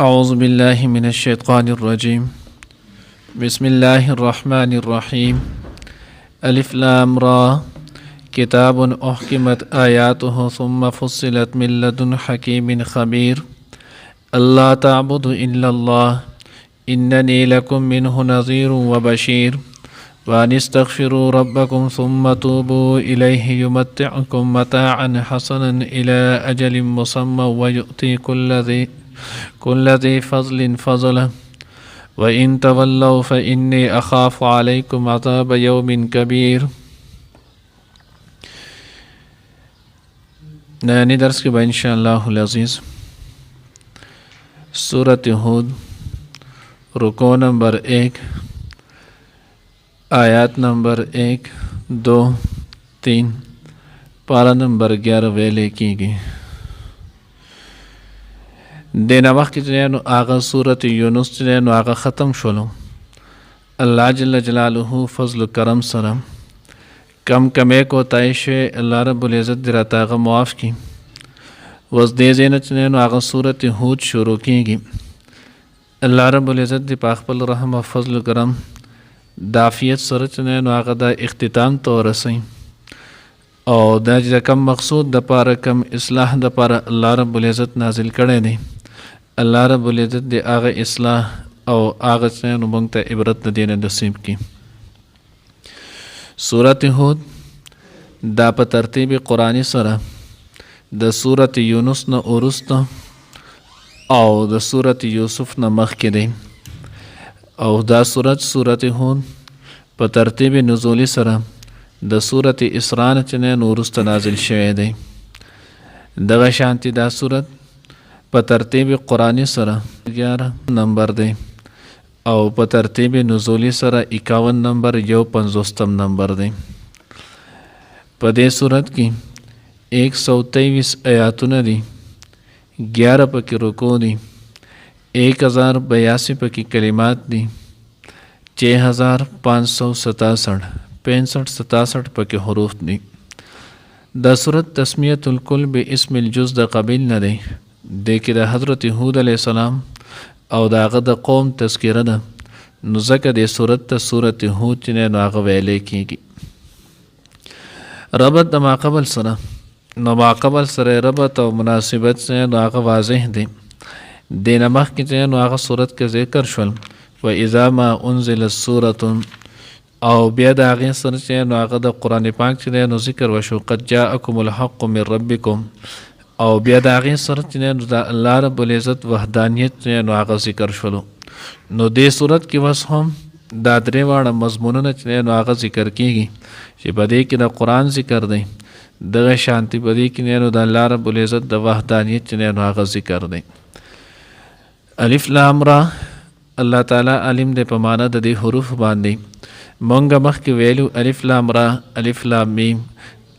أعوذ بالله من الشيطان الرجيم بسم الله الرحمن الرحيم ألف لام را كتاب أحكمت آياته ثم فصلت من لدن حكيم خبير ألا تعبدوا إلا الله إنني لكم منه نذير وبشير وأن استغفروا ربكم ثم توبوا إليه يمتعكم متاعا حسنا إلى أجل مسمى ويؤتي كل ذي فضل فضله وإن تولوا فإني أخاف عليكم عذاب يوم كبير. नयानी दर्स के बाद इंशाअल्लाह अज़ीज़ सूरत हूद रुको नंबर 1 आयत नंबर 1, 2, 3 पारा नंबर 11 वेले की गई। देना वक्त जो आगा सूरत यूनुस जो आगा ख़त्म शोलो अल्लाह जल्ल जलालुहु फज़ल करम सरम कम कमे को ताइश अल्लाह रब्बुल इज़्ज़त दिरातागा मुआफ़ की वज़ दे ज़ेन आगा सूरत हूद शुरू की अल्लाह रब्बुल इज़्ज़त दी पाखपल रहम फज़ल करम दाफियत सरच आगा दा इख्तिताम तो रसई और दा कम मकसूद द पारा कम इस्लाह द पारा अल्लाह रब्बुल इज़्ज़त नाजिल करे नहीं अल्लाह रब्बुल इज़्ज़त दे आगा इस्लाह और आगा मंगता इबरत देने नसीब की। सूरत हूद दा प तरतीब कुरानी सरा द सूरत यूनुस न उरुस्त और द सूरत यूसुफ न मख के दे और दा सूरत हूद प तरतीब नुज़ूली सरा द सूरत इसरान चने उरुस्त नाजिल शवे दे दगा शांति दा सूरत प तरतीब कुरानी सरा 11 नंबर दे और प तरतीब नुज़ूली सरा 51 नंबर यो 50 नंबर दे। पदे सूरत की 123 आयातुन दी 11 पकी रुको दी 1082 पकी कलिमात दी 6567 65-67 पके हरूफ दी। द सूरत तस्मियतुल कुल बे इस्मिल जुज़ द कबील न दे देखी द हज़रत हूद अलैहिस्सलाम और दाग़ द कौम तज़किरा द नुज़क दे सूरत हूद चिने नाग़ वेले की रबत द माक़बल सरा न माक़बल सरे रबत और मुनासिबत से नाग़ वाज़ेह दे नमख की चिने नाग़ सूरत के ज़िक्र शुल व इज़ा मा उन्ज़िलत सूरतुन और बेद आगे सर चैन आगद कुरान पाक चैन ज़िक्र वशो क़द जाअकुमुल हक़्क़ु मिर रब्बिकुम और बेद आगे सर चैन अल्लाह रब्बुल इज़्ज़त वहदानियत चैन आगा ज़िक्र शलो नो दे सूरत की वस हम दादरे वाड़ा मज़मून चैन आगा ज़िक्र कीगी कि बदे कि द कुरान ज़िक्र दें दग शांति बदे कि नैन अल्लाह रब्बुल इज़्ज़त द वहदानियत चैन आगा ज़िक्र दें। अलिफ लाम रा अल्लाह ताला अलिम दे पमाना द दे हुरूफ बांधी मंगा मख के वेलू अलिफ लाम रा अलिफ लाम मीम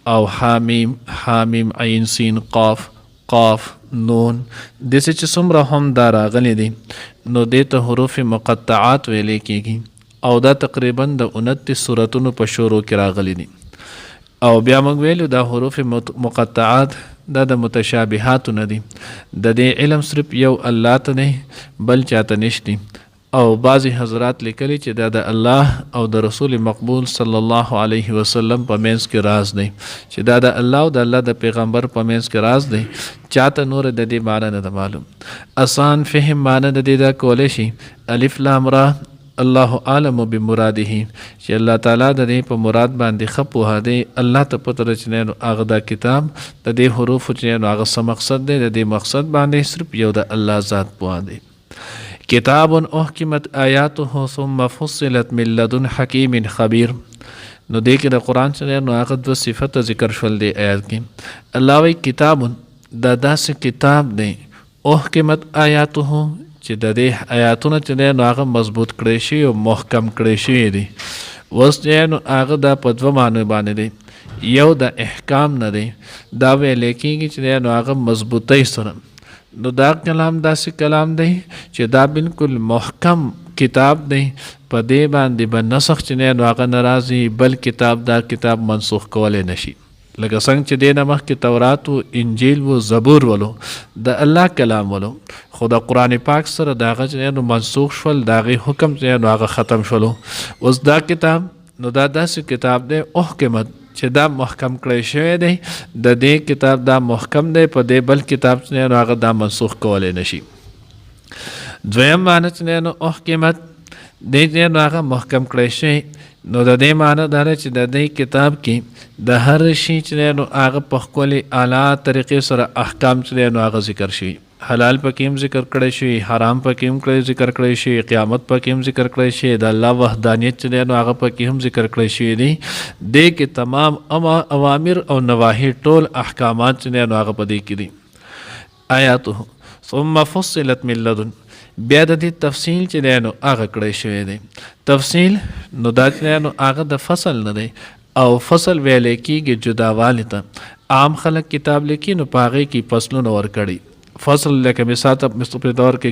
और हामीम आइन सीन क़ाफ क़ाफ नून दिसे चुमरा हम दारा गले दी नो दे तो हुरूफ मुक़त्तआत वेले की और दा तकरीबन द 29 सूरतुन पशोरो किरा गली दी और ब्या मंग वेलू दा हुरूफ मुक़त्तआत दा द मुतशाबिहात नदी द दे इल्म सिर्फ यौ अल्लाह त नहीं बल चाहता निश्ती और बाज़ी हज़रात लिखली च दादा अल्लाह और द रसूल मकबूल सल्लल्लाहु अलैहि वसल्लम पमेंस के राज दे च दादा अल्लाह द अल्लाह द पैगम्बर पमेंस के राज दे चाहता नूर ददी माना न मालूम आसान फ़हम माना ददी दा कोलेशी अलिफ लाम रा अल्लाह आलम बिमुरादिही च अल्लाह ताला ददे प मुराद बांधे खपुहा दे अल्लाह त पतर चने आगदा किताब ददे हुरूफ चने आग मकसद दे ददे मकसद बांधे सिर्फ यौ द अल्लाह ज़ात पुआ दे। किताबुन उहकिमत आयातुहु सुम्मा फुस्सिलत मिन लदुन हकीमिन खबीर नो देखिए द कुरान चने आगद व सिफत ज़िक्र फल दे आयत की अल्लाह वही किताबुन दादा से किताब दे उहकिमत आयातुहु च ददे आयातुन चने आग मजबूत करेशी और महकम करेशी दी वस जैन आग दा पदव मानो बाने दे यौ द अहकाम न दे दावे लेकी की चने आग मजबूती सरम नो दा कलाम दासी कलाम दे च दा बिल्कुल महकम किताब दे पदे बांधे ब नसख चने आगा नाराज़ी बल किताब दा किताब मनसूख कोले नशी لکه څنګه چې دې نه مخکې تورات و انجیل و زبور ولو د الله کلام ولو، خو د قرآن پاک سره د هغه چې نو منسوخ شول، د هغې حکم چې نو هغه ختم شولو. اوس دا کتاب نو دا داسې کتاب دی احکمت چې دا محکم کړی شوی دی، د دې کتاب دا محکم دی، په دې بل کتاب چې نو هغه دا منسوخ کولی نشي. دویم معنی چې نو احکمت دې چې نو هغه محکم کړی شوی، نو د دې معنی دا دی چې د دې کتاب کې د هر شي چې نو هغه په ښکلې اعلی طریقې سره احکام چې نو هغه ذکر شوي، حلال پکې هم ذکر کړی شي، حرام پکې هم ذکر کړی شي، قیامت پکې هم ذکر کړی شي، د الله وحدانیت چې دی نو هغه پکې هم ذکر کړی شوي دي. دې کې تمام اوامر او نواهی ټول احکامات چې دی نو هغه په دې کې دي. آیاته ثم فصلت من لدن، بیا د دې تفصیل چې دی نو هغه کړی شوی دی. تفصیل نو دا چې دی نو هغه د فصل نه دی، او فصل ویلی کېږي جداوالي ته. عام خلک کتاب لیکي نو په هغې کې فصلونه ورکړي. فصل لکه مثال په دور کې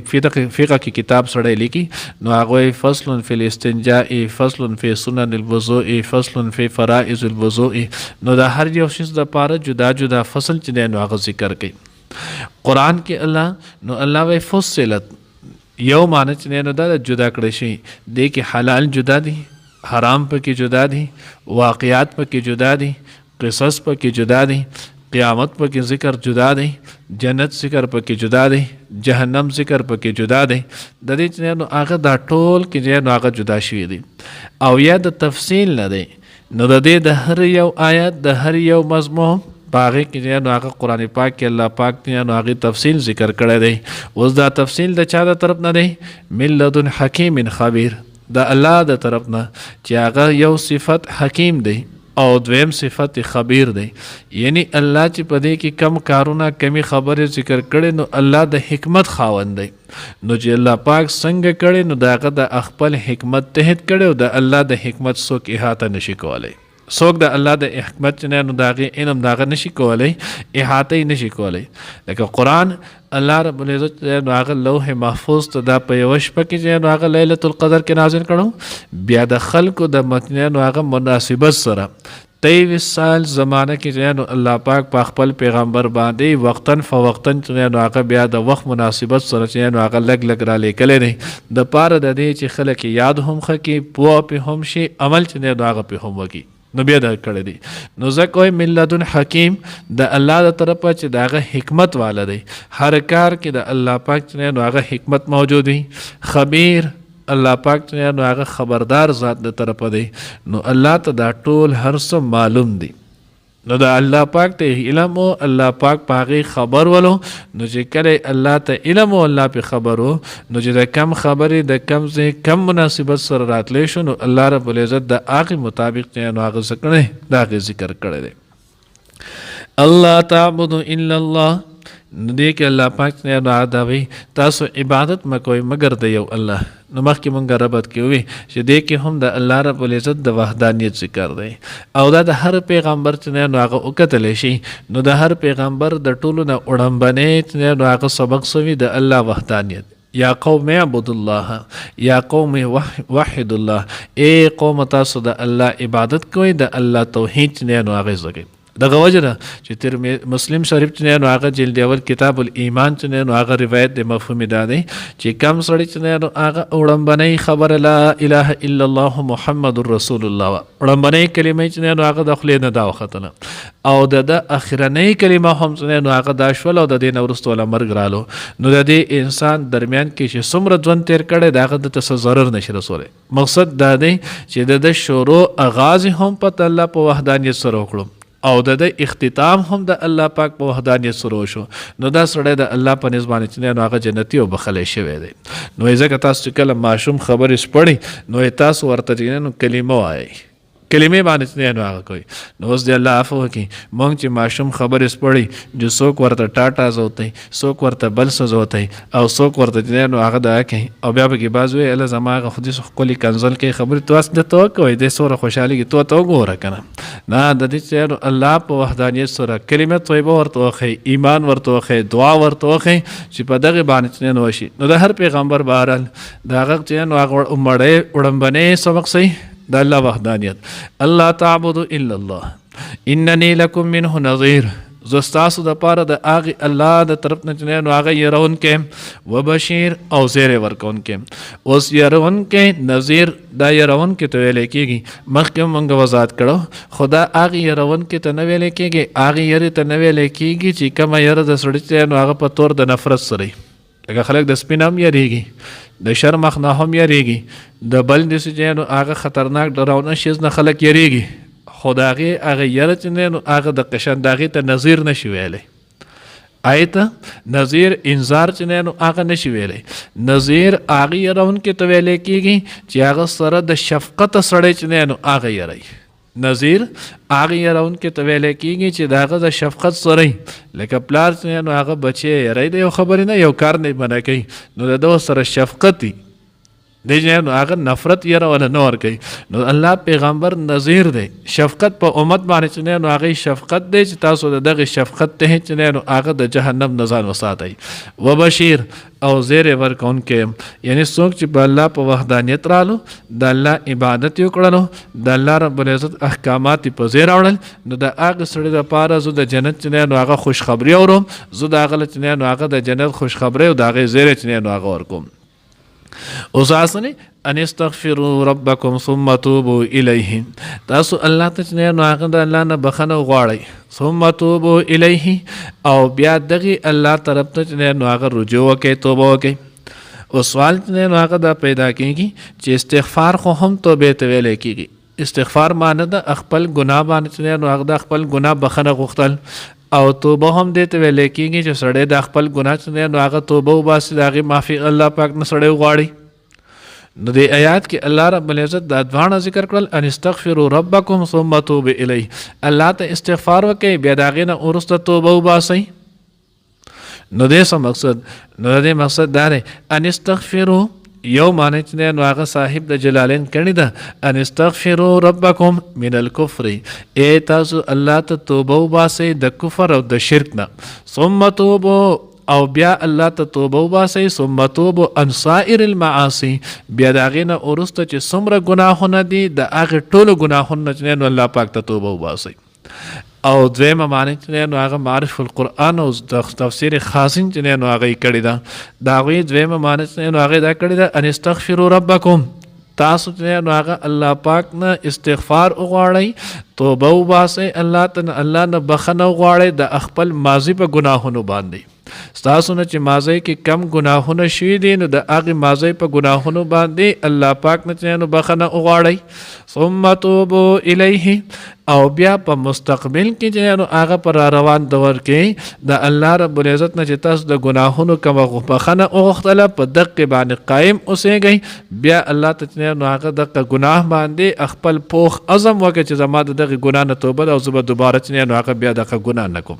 فقه کې کتاب سړی لیکي نو هغه فصل فی الاستنجاء، فصل فی سنن الوضوء، فصل فی فرائض الوضوء، نو د هر یو شیز دپاره جدا جدا فصل چې دی نو هغه ذکر کوي. قرآن کې الله نو الله وی فصلت، یو معنی چې دی نو دا جدا کړی شي، دې کې حلال جدا دي، حرام پکې جدا دي، واقعات پکې جدا دي، قصص پکې جدا دي، قیامت پکې ذکر جدا دی، جنت ذکر پکې جدا دی، جهنم ذکر پکې جدا دی. د دې چې نو هغه دا ټول کې نو هغه جدا شوي دي. او یا د تفصیل نه دی، نو د دې د هر یو آیت د هر یو مضمون په هغې کې نو هغه قرآن پاک کې الله پاک نو هغې تفصیل ذکر کړی دی. اوس دا تفصیل د چا د طرف نه دی؟ من لدن حکیم خبیر، د الله د طرف نه چې هغه یو صفت حکیم دی او دویم صفت خبیر دی. یعنی الله چې په دې کې کم کارونه کمی خبرې ذکر کړي نو الله د حکمت خاوند دی. نو چې الله پاک څنګه کړي نو د هغه د خپل حکمت تحت کړي، او د الله د حکمت څوک احاطه نشي کولی. څوک د الله د حکمت نه نو د هغې علم د هغه نشي کولی، احاطه یې نشي کولی. لکه قرآن الله رب العزت نو هغه لوح محفوظ ته دا په یوه شپه کې نو هغه لیلة القدر کې نازل کړو. بیا د خلکو د متن نو هغه مناسبت سره 23 سال زمانه کې نو الله پاک په خپل پیغمبر باندې وقتاً فوقتاً نو هغه بیا د وخت مناسبت سره نو هغه لږ لږ را لیکلی دی، د پاره د دې چې خلک یاد هم ښه کړي، پوه پې هم شي، عمل چې نو هغه پې هم وکړي. نو بیا دا کړی دی. نو ځکه وایي من لدن حکیم، د الله د طرفه چې د هغه حکمت والا دی، هر کار کې د الله پاک چې نو هغه حکمت موجود وي. خبیر، الله پاک چې نو هغه خبردار ذات د طرفه دی، نو الله ته دا ټول هر څه معلوم دی. نو د الله پاک ته علم او الله پاک په هغې خبر ولو، نو چې کله الله ته علم او الله په خبر و، نو چې د کم خبرې د کم ځای کم مناسبت سره راتلی شو، نو الله رب العزت د هغې مطابق چې نو هغه څه کړی د هغې ذکر کړی دی. الله تعبد الا الله، نو دې کې الله پاک نو دا وی تاسو عبادت مکوئ مگر د یو الله. نو مخکې مونږ ربط کې وی چې دې کې هم د الله رب العزت د وحدانیت ذکر دی، او دا د هر پیغمبر چې نو هغه وکتلی شي، نو د هر پیغمبر د ټولو نه وړاندې نو هغه سبق سوي د الله وحدانیت. یا قوم اعبدوا الله، یا قوم وحد الله، ای قوم تاسو د الله عبادت کوئ، د الله توحید نو هغه زده. دغه وجه ده چې تر مسلم شریف چې نو هغه جلد اول کتاب الایمان چې نو هغه روایت د مفهوم دا دی چې کم سړی چې نو هغه وړاندې خبره لا اله الا الله محمد رسول الله، وړاندې کلمه چې نو هغه د خولې نه دا وختله، او د اخرنۍ کلمه هم چې نو هغه دا شول، او د دې نه وروسته له مرګ رالو. نو د دې انسان درمیان کې چې څومره ژوند تیر کړی د هغه د څه ضرر نشي رسولی. مقصد دا دی چې د شروع آغاز هم په الله په وحدانیت سره وکړو، او د اختتام هم د الله پاک په وحدانیت سره وشو. نو دا سړی د الله په نسبت باندې نو هغه جنتي او بخلی شوی دی. نو ځکه تاسو چې کله ماشوم خبرې سپړئ نو تاسو ورته نو کلمه وایئ، کلمې باندې نو هغه کوي. نو اوس د الله عفو وکړي، موږ چې ماشوم خبرې سپړئ جو څوک ورته ټاټا زوتی، څوک ورته بل څه زوتی، او څوک ورته نو هغه دغه کوي، او بیا پکې بعض وایي الله زما هغه خو دې ښکلې کنزل کوي خبرې، تو اس دته وکوئ دی څومره خوشحالېږي، تو ته وګوره که نه. نه د دې چې الله په وحدانیت سره کلمه طیبه ورته وښیي، ایمان ورته وښیي، دعا ورته وښیي چې په دغې باندې نو وشي. نو د هر پیغمبر بهرحال د هغه چې نو هغه وړاندې سبق صحیح د الله وحدانیت. الله تعبد الا الله، اننی لکم منه نظیر، زه ستاسو دپاره د هغې الله د طرف نه چې نو هغه یرونکی وبشیر او زیری ورکوونکی. اوس یرونکی نظیر دا یرونکی ته ویلی کېږي، مخکې مونږ وضاحت کړو، خو دا هغې یرونکی ته نه ویلی کېږي، هغې یرې ته نه ویلی کېږي چې کومه یره د سړي چې نو هغه په تور د نفرت سره وي. لکه خلک د سپین هم یریږي، د شر مخ نه هم یریږي، د بل داسې چې نو هغه خطرناک ډراونه شیز نه خلک یریږي، خو د هغې یره چې نو هغه د قشن د هغې ته نظیر نشي ویلی. آیت نظیر انذار چې نو هغه نشي ویلی. نظیر هغې یرونکي ته ویلی کېږي چې هغه سره د شفقت سړی چې نو هغه یری. نظیر هغې یرونکي ته ویلی کېږي چې د هغه د شفقت سره لکه پلار چې نو هغه بچی یری د یو خبرې نه یو کار نه منع کوي، نو د ده سره شفقت وي، دی نو هغه نفرت یره ولا نه ورکوي. نو الله پیغمبر نظیر دی، شفقت په امت باندې چې نو هغې شفقت دی چې تاسو د دغې شفقت ته چې نو هغه د جهنم نه ځان وساتئ. وبشیر او زیری ورکوونکی، یعنی څوک چې په الله په وحدانیت رالو، د الله عبادت یې وکړلو، د الله رب العزت احکامات یې په ځای راوړل، نو د هغه سړي دپاره زه د جنت چې نو هغه خوشخبري اورم، زه د هغه چې نو هغه د جنت خوشخبري او د هغې زیری چې نو هغه ورکوم. اوس اسنه ان استغفروا ربکم ثم توبوا الیه، تاسو الله ته نو هغه د الله نه بخنه غواړئ، ثم توبوا الیه او بیا دغه الله طرف ته نو هغه رجوع وکئ، توبه وکئ. او سوال نو هغه دا پیدا کیږي چې استغفار خو هم توبه ته ویل کیږي. استغفار معنی د خپل ګناه باندې نو هغه د خپل ګناه بخنه غوښتل، او توبه هم دې ته ویل کېږي چې سړی د خپل ګناه چې نو هغه توبه وباسي، د هغې معافي الله پاک نه سړی وغواړي. نو دې آیات کې الله رب العزت دا دواړه ذکر کړل، ان استغفروا ربکم ثم توبوا الیه، الله ته استغفار وکړئ بیا د هغې نه وروسته توبه وباسئ. نو دې څه مقصد؟ نو دې مقصد دا دی ان استغفروا یو معنی چې نو هغه صاحب د جلالین کړي ده، ان استغفروا ربکم من الکفر، ای تاسو الله ته توبه وباسئ د کفر او د شرک نه، ثم توبوا او بیا الله ته توبه وباسئ، ثم توبوا عن سائر المعاصي، بیا د هغې نه وروسته چې څومره ګناهونه دي د هغې ټولو ګناهونه چې نو الله پاک ته توبه وباسئ. او دویمه معنی چې نو هغه معرف القرآن او د تفسیر خازن چې نو هغه یې کړې ده، د هغوی دویمه معنی چې نو هغې دا کړې ده ان استغفروا ربکم، تاسو چې نو هغه الله پاک نه استغفار وغواړئ، توبه وباسئ، الله نه بخنه وغواړئ د خپل ماضي په ګناهونو باندې. ستاسو نه چې ماضی کې کم ګناهونه شوي دي، نو د هغې ماضی په ګناهونو باندې الله پاک نه چې نو بخنه وغواړئ. ثم توبوا الیه او بیا په مستقبل کې چې نو هغه پر روان دور کې د الله رب العزت نه چې تاسو د ګناهونو کومه بخنه وغوښتله په دقې باندې قایم اوسېږئ، بیا الله ته چې نو هغه دغه ګناه باندې خپل پوخ عزم وکړي چې زما د دغې ګناه نه توبه ده او زه به دوباره چې نو هغه بیا دغه ګناه نه کوم.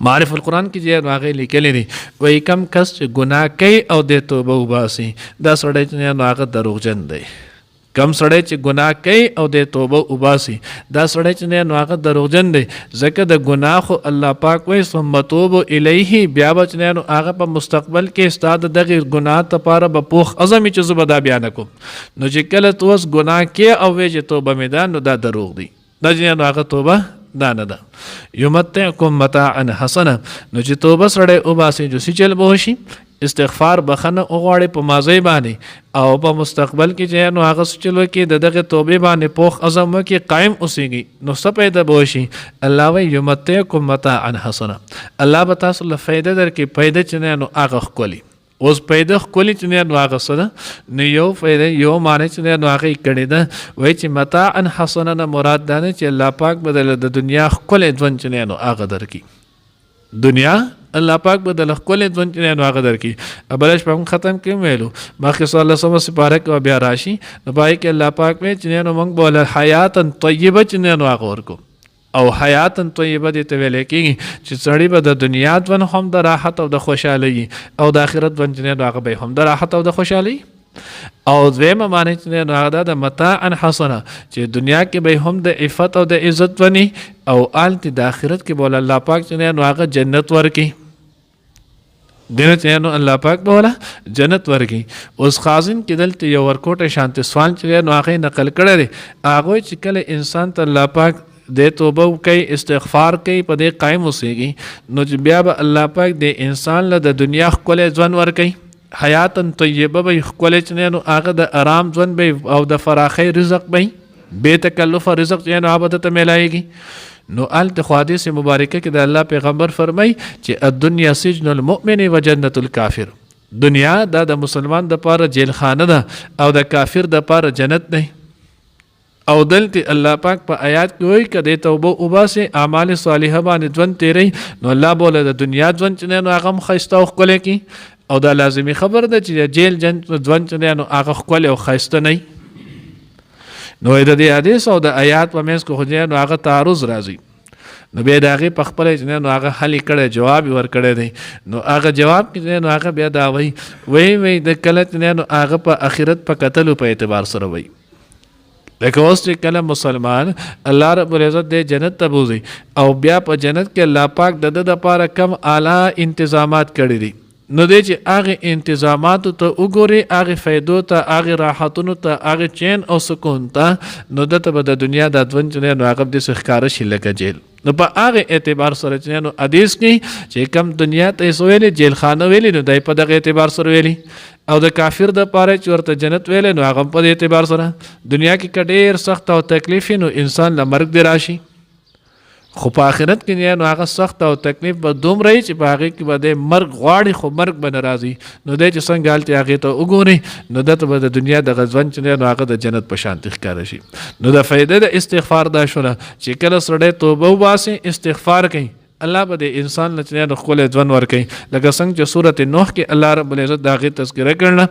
معرف القرآن کې چې نو هغې لیکلی دي، وایي کم کس چې ګناه کوي او د توبه وباسي دا سړی چې نو هغه دروغجن دی. کم سړی چې ګناه کوي او د توبه وباسي دا سړی چې نو هغه دروغجن دی، ځکه د ګناه خو الله پاک وایي ثم توبوا الیه، بیا به چې نو هغه په مستقبل کې ستا د دغې ګناه دپاره به پوخ عزم وي چې زه به دا بیا نه کوم. نو چې کله ته اوس ګناه کوې او وایې چې توبه مې ده، نو دا دروغ دی، دا چې نو هغه توبه دا نه ده. یمتعکم متاعا حسنا، نو چې توبه سړی وباسي جوسي چل به وشي، استغفار بخنه وغواړي په ماضی باندې او په مستقبل کې چې نو هغه څه چل وکړي د دغې توبې باندې پوخ عزم وکړي، قایم اوسېږي، نو څه پیدا به وشي؟ الله وایي یمتعکم متاعا حسنا، الله به تاسو له فایده درکړي، فایده چې نو هغه ښکلي. اوس پیدا ښکلي چې نو هغه څه ده؟ نو یو فایده یو معنی چې نو هغه یې کړې ده، وایي چې متاعا حسنا نه مراد دا نه چې الله پاک به د دنیا ښکلی ژوند چې نو هغه درکړي. دنیا الله پاک به د ښکلی ژوند چې نو هغه درکړي. بله شپه هم ختم کې ویلو مخکې 16 سپاره کې بیا راشي، نو په هغې کې الله پاک وایي چې نو موږ به حیاتا طیبه چې نو هغه ورکو، او حیاتا طیبه دې ته ویلی کېږي چې سړی به د دنیا ژوند هم د راحت او د خوشحالۍ او د آخرت ژوند چې نو هغه به هم د راحت او د خوشحالۍ. او دویمه معنی چې نو هغه د متاعا حسنه، چې دنیا کې به هم د عفت او د عزت ونی، او هلته د آخرت کې به الله پاک چې نو هغه جنت ورکړي، دینه چې نو الله پاک به ولا جنت ورکړي. اوس خازن کې دلته یو ورکوټه شانتي سوال چې نو هغې نقل کړی دی، هغوی چې کله انسان ته الله پاک د توبه کوي استغفار کوي په دې قائم اوسېږي نو چې بیا به الله پاک د انسان له د دنیا ښکلی ژوند ورکوي حیاتا طیبه به ښکلی چې نو هغه د آرام ژوند به او د فراخۍ رزق به بے تکلف رزق چې نو هغه ته میلایږي نو هلته خو حدیث مبارکه کې د الله پیغمبر فرمای چې الدنیا سجن المؤمن و جنت الکافر دنیا دا د مسلمان د پاره جیل خانه ده او د کافر د پاره جنت نه او دلته الله پاک په آیات کې وایي کده توبه وباسه اعمال صالحه باندې ژوند تیری نو الله بوله د دنیا ژوند چې نو هغه خسته او خپل کی او دا لازمی خبر ده چې جیل ژوند چې نو هغه خپل او خسته نه نو د دې حدیث او د آیات په منځ کې خو نو هغه تعارض راځي نو بیا د هغې په خپله چې نو هغه حل کړی جواب یې ورکړی دی نو هغه جواب کې نو هغه بیا دا وایي د کله چې نو هغه په آخرت په کتلو په اعتبار سره وایي لکه اوس چې کله مسلمان الله رب العزت د جنت ته بوځي او بیا په جنت کې الله پاک د ده دپاره کم اعلی انتظامات کړي دي نو دی چې هغې انتظاماتو ته وګوري هغې فایدو ته هغې راحتونو ته هغې چین او سکون ته نو دته به د دنیا دا ژوند چې دی نو هغه داسې ښکاره شي لکه جیل نو په هغې اعتبار سره چې نو حدیث کې چې کم دنیا ته یې څه ویلې جیل خانه ویلې نو دی په دغه اعتبار سره ویلي او د کافر دپاره چې ورته جنت ویلی نو هغه په دې اعتبار سره دنیا کې که ډېر سخت او تکلیف نو انسان له مرګ دی راشي خو په آخرت کې نو هغه سخت او تکلیف به دومره وي چې په هغې کې به دی مرګ غواړي خو مرګ به نه راځي نو دی چې څنګه هلته هغې ته وګوري نو دته به د دنیا دغه ژوند چې دی نو هغه د جنت په شانتې ښکاره شي نو د فایده د استغفار دا شوله چې کله سړی توبه وباسي استغفار کوي الله به د انسان له چې دی ښکلی ژوند ورکوي لکه څنګه چې صورت نوح کې الله رب العزت د هغې تذکره کړله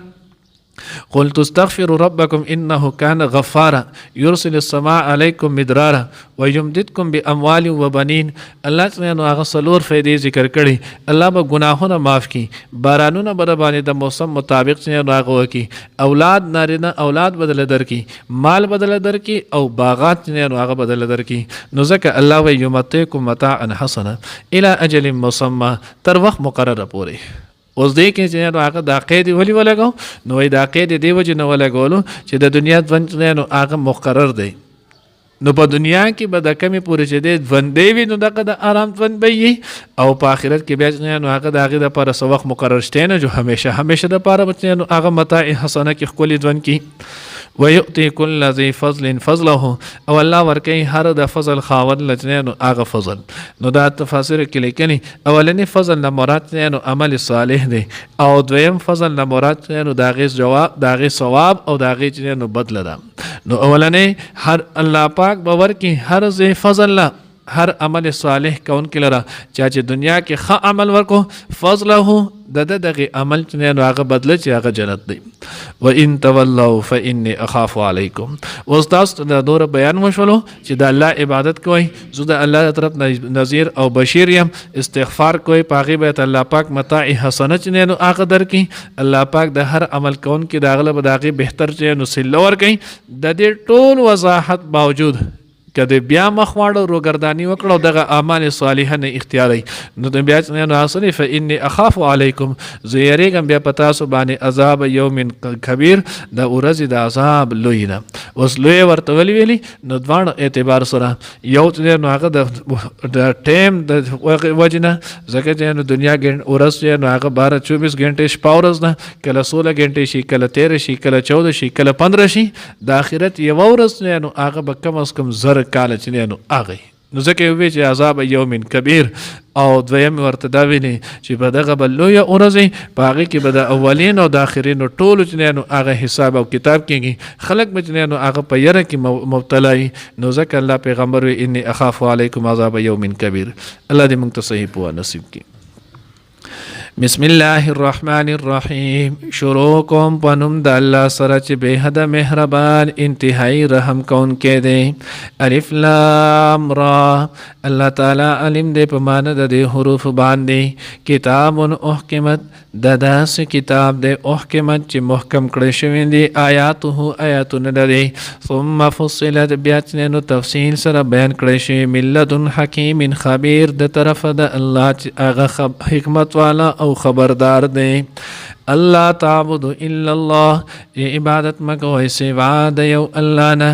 قلت استغفروا ربكم انه كان غفارا يرسل السماء عليكم مدرارا ويمددكم باموال وبنين الله تعالی هغه څلور فائدې ذکر کړي الله به ګناهونه معاف کړي بارانونه به باندې د موسم مطابق چې هغه وکړي اولاد نارینه اولاد بدل درکړي مال بدل درکړي او باغات چې هغه بدل درکړي نو ځکه الله وی یمتعکم متاعا حسنا الى اجل مسمى تر وخت مقرره پورې اوس دی کې چې نو هغه دا قید ولې ولګو نو وایي دا قید دی وجې نه ولګولو چې د دنیا ژوند نو هغه مقرر دی نو په دنیا کې به د کمې پورې چې دی ژوند دی وي نو دغه د آرام ژوند به وي او په آخرت کې بیا نو هغه د هغې دپاره څه وخت مقرر شته نه جو همیشه دپاره به نو هغه متاع حسنه کې ښکلي ژوند کې ويؤتي كل ذي فضل فضله او الله ورکوي هر د فضل خاوند لچنه نو هغه فضل نو دا تفاسیر کې لیکلي اولنی فضل نه مراد نو عمل صالح دی او دویم فضل نه مراد نو د هغې جواب د هغې ثواب او د هغې نو بدله ده نو اولنی هر الله پاک به ورکي هر ذی فضل له هر عمل صالح کون کې لره چې دنیا کې ښه عمل ورکو فضله د دغه عمل چې نو هغه بدله چې هغه جنت دی و ان تولوا فاني اخاف عليكم واستاذ د دور بیان وشولو چې د الله عبادت کوي زه د الله طرف نذیر او بشیر یم استغفار کوي پاغي بیت الله پاک متاع حسنه چې نو هغه درکې الله پاک د هر عمل کون کې د اغلب داغي بهتر چې نو سله ور کوي د دې ټول وضاحت باوجود کده بیا مخواړو روګردانی وکړو دغه اعمال صالحه نه اختیاري نو د بیا نه حاصل فإني اخاف عليكم زيريګم بیا پتا سو باندې عذاب یوم کبیر د ورځې د عذاب لوینه اوس لوی ورته ویلي نو دوه اعتبار سره یو نو هغه د ټیم د وجنه زکه چې نو دنیا ګن ورځ نو هغه 12-24 غنټې شپه ورځ نه کله 16 غنټې شي کله 13 شي کله 14 شي کله 15 شي د آخرت یو ورځ نو هغه به کم از کم زر کال چې نو هغه نو ځکه وی چې عذاب یوم کبیر او دویم ورته دا ویني چې په دغه بل لویه ورځ په هغې کې به د اولین او د آخرینو ټولو چې نو هغه حساب او کتاب کېږي خلک به چې نو هغه په یره کې مبتلا وي نو ځکه الله پیغمبر وی انی اخاف علیکم عذاب یوم کبیر الله دې موږ ته صحیح پوهه نصیب کړي بسم الله الرحمن الرحیم شروع کوم په نوم د الله سره چې بے حد مهربان انتهایی رحم کونکی دی الف لام را الله تعالی علم دی په معنی د دې حروف باندې کتاب احکمت د داسې کتاب دی احکمت چې محکم کړی شوی دی آیاته آیاتونه لري ثم فصلت بیا نو تفصیل سره بیان کړی شوی من لدن حکیم خبیر د طرفه د الله چې هغه حکمت والا او خبردار دی الله تعبد الا الله چې عبادت مکوئ سوا د یو الله نه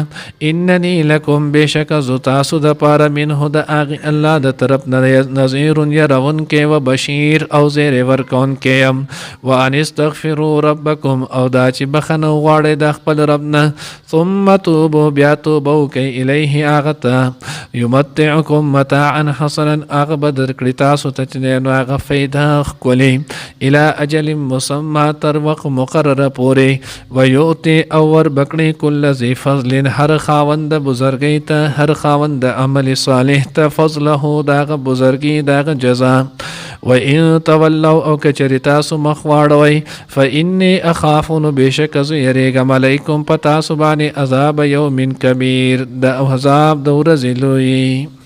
انني لکم بشک ز تاسو د پاره منه د اغه الله د طرف نه نذیر يرون کې و بشیر او زیر ورکون کې يم وان استغفروا ربکم او دا چې بخنه غواړي د خپل رب نه ثم توبوا بیا توبو کې الیه اغتا یمتعکم متاعا حسنا اغه بدر کړی تاسو ته چې نو اغه فیدا خولي الى اجل مسمى تر وقت مقرر پوره ويؤتي اور بکړي کل ذی فضل هر خاوند بزرګی ته هر خاوند عمل صالح ته فضله داغه بزرګی داغه جزاء وان تولوا او کچری تاسو مخواړوي فاني اخاف بشک ز يريګم علیکم پتا سبحانه عذاب یوم کبیر د عذاب د ورځې لوی